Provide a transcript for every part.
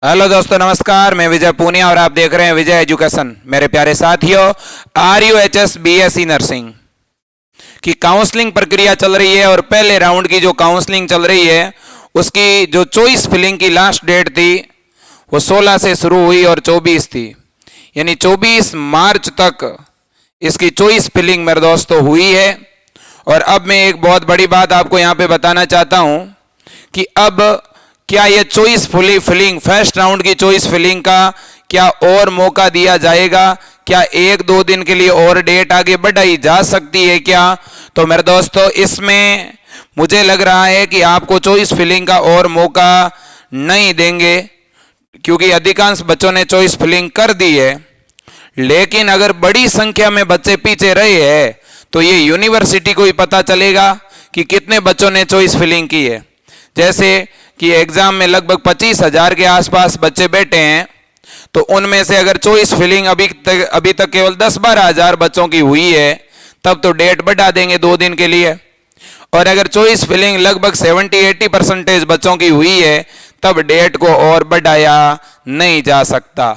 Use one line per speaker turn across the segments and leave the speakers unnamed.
Hello दोस्तों, नमस्कार। मैं विजय पूनिया और आप देख रहे हैं विजय एजुकेशन। मेरे प्यारे साथियों, RUHS BSc नर्सिंग की काउंसलिंग प्रक्रिया चल रही है और पहले राउंड की जो काउंसलिंग चल रही है उसकी जो चॉइस फिलिंग की लास्ट डेट थी वो 16 से शुरू हुई और 24 थी, यानी 24 मार्च तक इसकी चॉइस फिलिंग मेरे दोस्तों हुई है। और अब मैं एक बहुत बड़ी बात आपको यहाँ पे बताना चाहता हूँ कि अब क्या ये चॉइस फिलिंग फर्स्ट राउंड की चॉइस फिलिंग का क्या और मौका दिया जाएगा? क्या एक दो दिन के लिए और डेट आगे बढ़ाई जा सकती है क्या? तो मेरे दोस्तों, इसमें मुझे लग रहा है कि आपको चॉइस फिलिंग का और मौका नहीं देंगे, क्योंकि अधिकांश बच्चों ने चॉइस फिलिंग कर दी है। लेकिन अगर बड़ी संख्या में बच्चे पीछे रहे हैं तो ये यूनिवर्सिटी को ही पता चलेगा कि कितने बच्चों ने चॉइस फिलिंग की है। जैसे कि एग्जाम में लगभग 25,000 के आसपास बच्चे बैठे हैं, तो उनमें से अगर चॉइस फिलिंग अभी तक केवल 10-12 हजार बच्चों की हुई है, तब तो डेट बढ़ा देंगे 2 दिन के लिए। और अगर चॉइस फिलिंग लगभग 70-80% बच्चों की हुई है, तब डेट को और बढ़ाया नहीं जा सकता।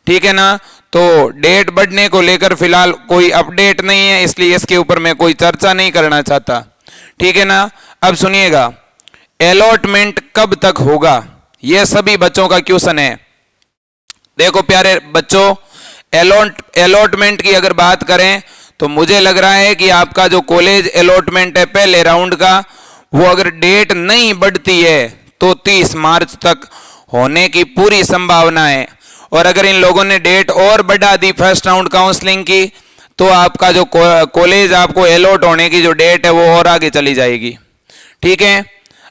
ठीक है ना? तो डेट बढ़ने को लेकर फिलहाल कोई अपडेट नहीं है, इसलिए इसके ऊपर मैं कोई चर्चा नहीं करना चाहता। ठीक है ना? अब सुनिएगा, अलॉटमेंट कब तक होगा, यह सभी बच्चों का क्वेश्चन है। देखो प्यारे बच्चों, अलॉटमेंट की अगर बात करें तो मुझे लग रहा है कि आपका जो कॉलेज अलॉटमेंट है पहले राउंड का, वो अगर डेट नहीं बढ़ती है तो 30 मार्च तक होने की पूरी संभावना है। और अगर इन लोगों ने डेट और बढ़ा दी फर्स्ट राउंड काउंसलिंग की, तो आपका जो कॉलेज आपको अलॉट होने की जो डेट है वो और आगे चली जाएगी। ठीक है?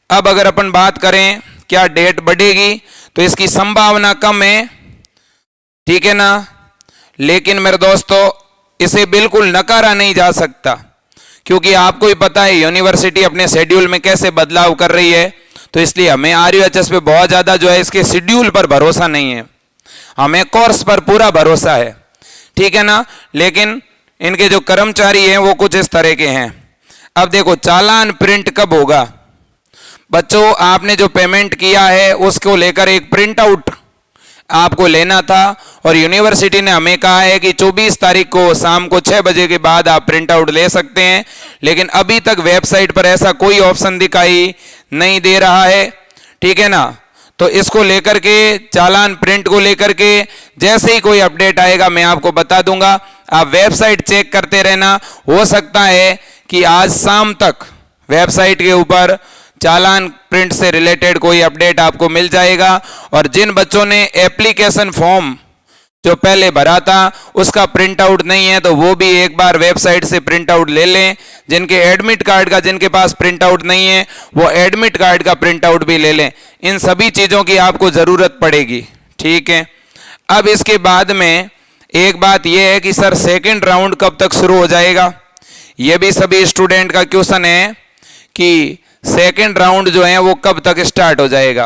अब अगर अपन बात करें क्या डेट बढ़ेगी, तो इसकी संभावना कम है। ठीक है ना? लेकिन मेरे दोस्तों, इसे बिल्कुल नकारा नहीं जा सकता, क्योंकि आपको ही पता है यूनिवर्सिटी अपने शेड्यूल में कैसे बदलाव कर रही है। तो इसलिए हमें RUHS पे बहुत ज्यादा जो है इसके शेड्यूल पर भरोसा नहीं है, हमें कोर्स पर पूरा भरोसा है। ठीक है ना? लेकिन इनके जो कर्मचारी हैं वो कुछ इस तरह के हैं। अब देखो, चालान प्रिंट कब होगा? बच्चों, आपने जो पेमेंट किया है उसको लेकर एक प्रिंट आउट आपको लेना था, और यूनिवर्सिटी ने हमें कहा है कि 24 तारीख को शाम को 6 बजे के बाद आप प्रिंट आउट ले सकते हैं। लेकिन अभी तक वेबसाइट पर ऐसा कोई ऑप्शन दिखाई नहीं दे रहा है। ठीक है ना? तो इसको लेकर के, चालान प्रिंट को लेकर के जैसे ही कोई अपडेट आएगा मैं आपको बता दूंगा। आप वेबसाइट चेक करते रहना, हो सकता है कि आज शाम तक वेबसाइट के ऊपर चालान प्रिंट से रिलेटेड कोई अपडेट आपको मिल जाएगा। और जिन बच्चों ने एप्लीकेशन फॉर्म जो पहले भरा था उसका प्रिंट आउट नहीं है, तो वो भी एक बार वेबसाइट से प्रिंट आउट ले लें। जिनके एडमिट कार्ड का, जिनके पास प्रिंट आउट नहीं है, वो एडमिट कार्ड का प्रिंट आउट भी ले लें। इन सभी चीज़ों की आपको ज़रूरत पड़ेगी। ठीक है? अब इसके बाद में एक बात यह है कि सर सेकेंड राउंड कब तक शुरू हो जाएगा, यह भी सभी स्टूडेंट का क्वेश्चन है कि सेकेंड राउंड जो है वो कब तक स्टार्ट हो जाएगा।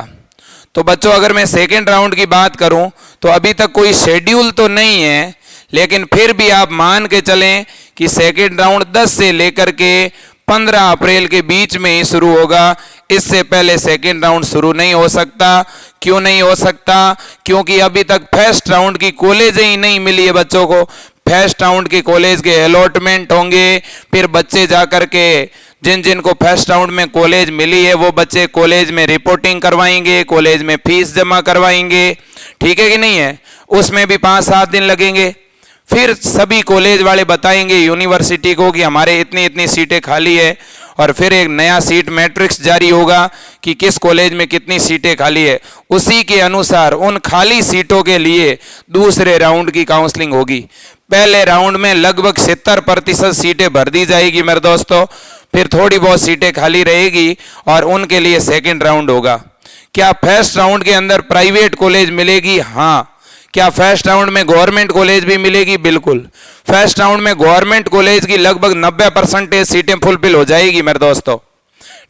तो बच्चों, अगर मैं सेकेंड राउंड की बात करूं तो अभी तक कोई शेड्यूल तो नहीं है, लेकिन फिर भी आप मान के चलें कि सेकेंड राउंड 10 से लेकर के 15 अप्रैल के बीच में ही शुरू होगा। इससे पहले सेकेंड राउंड शुरू नहीं हो सकता। क्यों नहीं हो सकता? क्योंकि अभी तक फर्स्ट राउंड की कॉलेज ही नहीं मिली है बच्चों को। फर्स्ट राउंड के कॉलेज के अलॉटमेंट होंगे, फिर बच्चे जाकर के जिन जिन को फर्स्ट राउंड में कॉलेज मिली है वो बच्चे कॉलेज में रिपोर्टिंग करवाएंगे, कॉलेज में फीस जमा करवाएंगे। ठीक है कि नहीं है? उसमें भी 5-7 दिन लगेंगे। फिर सभी कॉलेज वाले बताएंगे यूनिवर्सिटी को कि हमारे इतनी इतनी सीटें खाली है, और फिर एक नया सीट मैट्रिक्स जारी होगा कि किस कॉलेज में कितनी सीटें खाली है। उसी के अनुसार उन खाली सीटों के लिए दूसरे राउंड की काउंसलिंग होगी। पहले राउंड में लगभग 70% सीटें भर दी जाएगी मेरे दोस्तों, फिर थोड़ी बहुत सीटें खाली रहेगी और उनके लिए सेकेंड राउंड होगा। क्या फर्स्ट राउंड के अंदर प्राइवेट कॉलेज मिलेगी? हाँ। क्या फर्स्ट राउंड में गवर्नमेंट कॉलेज भी मिलेगी? बिल्कुल। फर्स्ट राउंड में गवर्नमेंट कॉलेज की लगभग 90% सीटें फुलफिल हो जाएगी मेरे दोस्तों।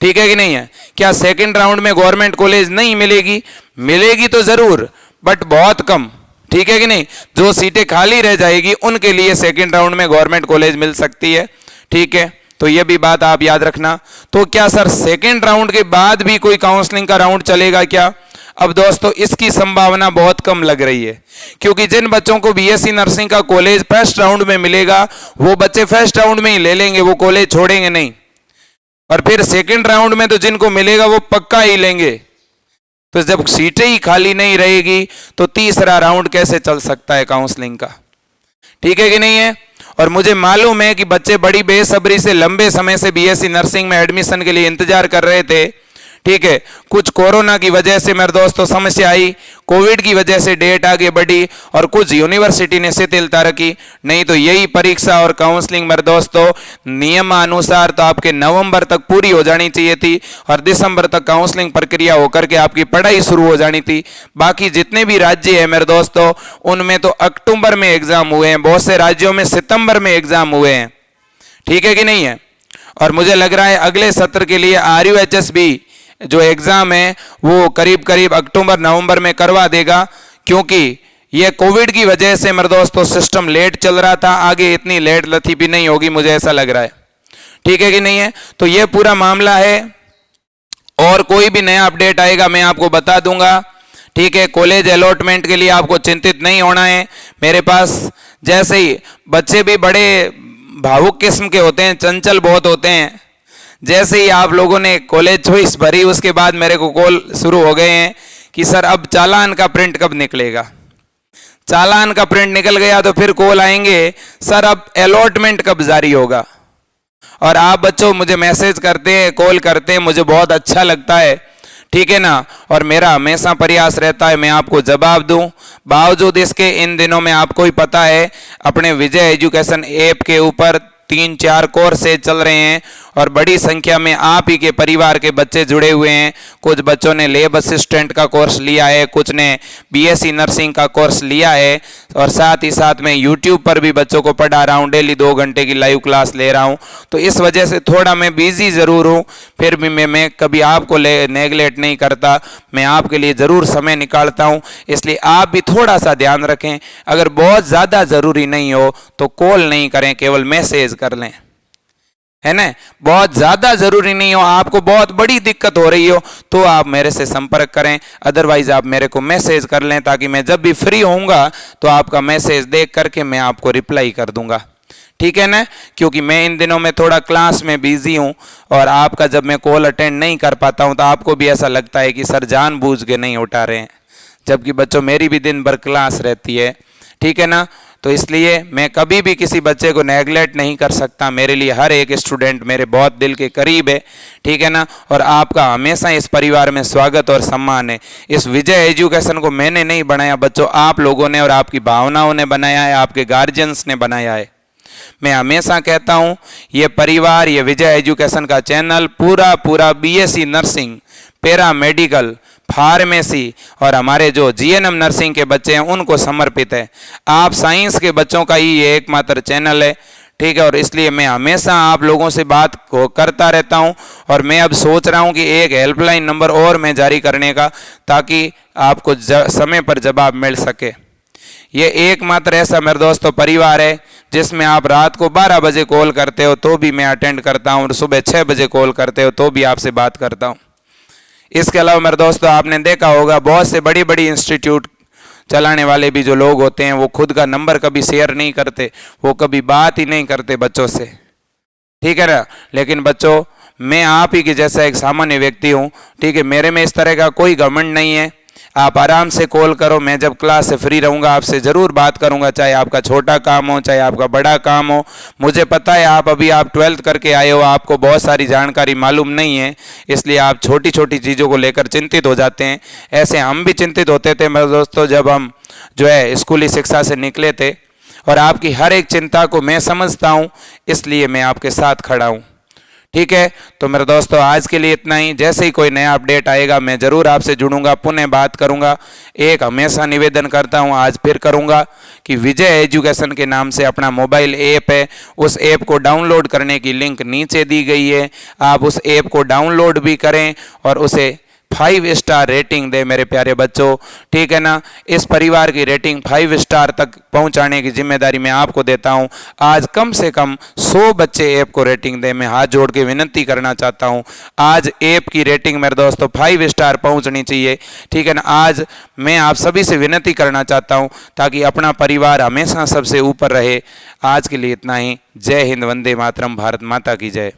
ठीक है कि नहीं है? क्या सेकेंड राउंड में गवर्नमेंट कॉलेज नहीं मिलेगी? मिलेगी तो जरूर, बट बहुत कम। ठीक है कि नहीं? जो सीटें खाली रह जाएगी उनके लिए सेकेंड राउंड में गवर्नमेंट कॉलेज मिल सकती है। ठीक है? तो यह भी बात आप याद रखना। तो क्या सर सेकेंड राउंड के बाद भी कोई काउंसलिंग का राउंड चलेगा क्या? अब दोस्तों इसकी संभावना बहुत कम लग रही है, क्योंकि जिन बच्चों को बीएससी नर्सिंग का कॉलेज फर्स्ट राउंड में मिलेगा वो बच्चे फर्स्ट राउंड में ही ले लेंगे, वो कॉलेज छोड़ेंगे नहीं। और फिर सेकंड राउंड में तो जिनको मिलेगा वो पक्का ही लेंगे। तो जब सीटें ही खाली नहीं रहेगी तो तीसरा राउंड कैसे चल सकता है काउंसलिंग का? ठीक है कि नहीं है? और मुझे मालूम है कि बच्चे बड़ी बेसब्री से लंबे समय से बीएससी नर्सिंग में एडमिशन के लिए इंतजार कर रहे थे। ठीक है, कुछ कोरोना की वजह से मेरे दोस्तों समस्या आई, कोविड की वजह से डेट आगे बढ़ी और कुछ यूनिवर्सिटी ने शिथिलता रखी। नहीं तो यही परीक्षा और काउंसलिंग मेरे दोस्तों नियमानुसार तो आपके नवंबर तक पूरी हो जानी चाहिए थी और दिसंबर तक काउंसलिंग प्रक्रिया होकर के आपकी पढ़ाई शुरू हो जानी थी। बाकी जितने भी राज्य हैं मेरे दोस्तों उनमें तो अक्टूबर में एग्जाम हुए हैं, बहुत से राज्यों में सितंबर में एग्जाम हुए हैं। ठीक है कि नहीं है? और मुझे लग रहा है अगले सत्र के लिए RUHSB जो एग्जाम है वो करीब करीब अक्टूबर नवंबर में करवा देगा, क्योंकि ये कोविड की वजह से मेरे दोस्तों सिस्टम लेट चल रहा था। आगे इतनी लेट लथी भी नहीं होगी, मुझे ऐसा लग रहा है। ठीक है कि नहीं है? तो ये पूरा मामला है और कोई भी नया अपडेट आएगा मैं आपको बता दूंगा। ठीक है, कॉलेज अलॉटमेंट के लिए आपको चिंतित नहीं होना है। मेरे पास जैसे ही बच्चे भी बड़े भावुक किस्म के होते हैं, चंचल बहुत होते हैं, जैसे ही आप लोगों ने कॉलेज चॉइस भरी उसके बाद मेरे को कॉल शुरू हो गए हैं कि सर अब चालान का प्रिंट कब निकलेगा। चालान का प्रिंट निकल गया तो फिर कॉल आएंगे सर अब अलॉटमेंट कब जारी होगा। और आप बच्चों मुझे मैसेज करते हैं, कॉल करते हैं, मुझे बहुत अच्छा लगता है। ठीक है ना? और मेरा हमेशा प्रयास रहता है मैं आपको जवाब दूं। बावजूद इसके इन दिनों में आपको ही पता है अपने विजय एजुकेशन ऐप के ऊपर 3-4 कोर्सेज चल रहे हैं और बड़ी संख्या में आप ही के परिवार के बच्चे जुड़े हुए हैं। कुछ बच्चों ने लैब असिस्टेंट का कोर्स लिया है, कुछ ने बीएससी नर्सिंग का कोर्स लिया है और साथ ही साथ मैं यूट्यूब पर भी बच्चों को पढ़ा रहा हूँ, डेली 2 घंटे की लाइव क्लास ले रहा हूँ। तो इस वजह से थोड़ा मैं बिजी ज़रूर हूँ, फिर भी मैं कभी आपको नेगलेक्ट नहीं करता, मैं आपके लिए ज़रूर समय निकालता हूँ। इसलिए आप भी थोड़ा सा ध्यान रखें, अगर बहुत ज़्यादा ज़रूरी नहीं हो तो कॉल नहीं करें, केवल मैसेज कर लें, है ना? बहुत ज्यादा जरूरी नहीं हो, आपको बहुत बड़ी दिक्कत हो रही हो तो आप मेरे से संपर्क करें, अदरवाइज आप मेरे को मैसेज कर लें ताकि मैं जब भी फ्री होऊंगा तो आपका मैसेज देख करके मैं आपको रिप्लाई कर दूंगा। ठीक है ना? क्योंकि मैं इन दिनों में थोड़ा क्लास में बिजी हूं और आपका जब मैं कॉल अटेंड नहीं कर पाता हूं तो आपको भी ऐसा लगता है कि सर जानबूझ के नहीं उठा रहे हैं, जबकि बच्चों मेरी भी दिन भर क्लास रहती है। ठीक है ना? तो इसलिए मैं कभी भी किसी बच्चे को नेगलेक्ट नहीं कर सकता। मेरे लिए हर एक स्टूडेंट मेरे बहुत दिल के करीब है। ठीक है ना? और आपका हमेशा इस परिवार में स्वागत और सम्मान है। इस विजय एजुकेशन को मैंने नहीं बनाया बच्चों, आप लोगों ने और आपकी भावनाओं ने बनाया है, आपके गार्जियंस ने बनाया है। मैं हमेशा कहता हूँ ये परिवार, ये विजय एजुकेशन का चैनल पूरा BSc nursing, para medical, pharmacy और हमारे जो जीएनएम नर्सिंग के बच्चे हैं उनको समर्पित है। आप साइंस के बच्चों का ही ये एकमात्र चैनल है। ठीक है? और इसलिए मैं हमेशा आप लोगों से बात करता रहता हूं और मैं अब सोच रहा हूं कि एक हेल्पलाइन नंबर और मैं जारी करने का, ताकि आपको समय पर जवाब मिल सके। ये एकमात्र ऐसा मेरे दोस्तों परिवार है जिसमें आप रात को 12 बजे कॉल करते हो तो भी मैं अटेंड करता हूं और सुबह 6 बजे कॉल करते हो तो भी आपसे बात करता हूं। इसके अलावा मेरे दोस्तों आपने देखा होगा बहुत से बड़ी बड़ी इंस्टीट्यूट चलाने वाले भी जो लोग होते हैं वो खुद का नंबर कभी शेयर नहीं करते, वो कभी बात ही नहीं करते बच्चों से। ठीक है ना? लेकिन बच्चों मैं आप ही के जैसा एक सामान्य व्यक्ति हूँ। ठीक है? मेरे में इस तरह का कोई घमंड नहीं है। आप आराम से कॉल करो, मैं जब क्लास से फ्री रहूँगा आपसे ज़रूर बात करूँगा, चाहे आपका छोटा काम हो चाहे आपका बड़ा काम हो। मुझे पता है आप 12th करके आए हो, आपको बहुत सारी जानकारी मालूम नहीं है, इसलिए आप छोटी छोटी चीज़ों को लेकर चिंतित हो जाते हैं। ऐसे हम भी चिंतित होते थे मेरे दोस्तों जब हम जो है स्कूली शिक्षा से निकले थे, और आपकी हर एक चिंता को मैं समझता हूँ, इसलिए मैं आपके साथ खड़ा हूँ। ठीक है? तो मेरे दोस्तों आज के लिए इतना ही। जैसे ही कोई नया अपडेट आएगा मैं ज़रूर आपसे जुड़ूंगा, पुनः बात करूंगा। एक हमेशा निवेदन करता हूं, आज फिर करूंगा कि विजय एजुकेशन के नाम से अपना मोबाइल ऐप है, उस ऐप को डाउनलोड करने की लिंक नीचे दी गई है। आप उस ऐप को डाउनलोड भी करें और उसे 5 स्टार रेटिंग दे मेरे प्यारे बच्चों, ठीक है ना। इस परिवार की रेटिंग 5 स्टार तक पहुंचाने की जिम्मेदारी मैं आपको देता हूं। आज कम से कम 100 बच्चे ऐप को रेटिंग दें, मैं हाथ जोड़ के विनती करना चाहता हूं। आज ऐप की रेटिंग मेरे दोस्तों 5 स्टार पहुंचनी चाहिए, ठीक है ना। आज मैं आप सभी से विनती करना चाहता हूं ताकि अपना परिवार हमेशा सबसे ऊपर रहे। आज के लिए इतना ही। जय हिंद, वंदे मातरम, भारत माता की जय।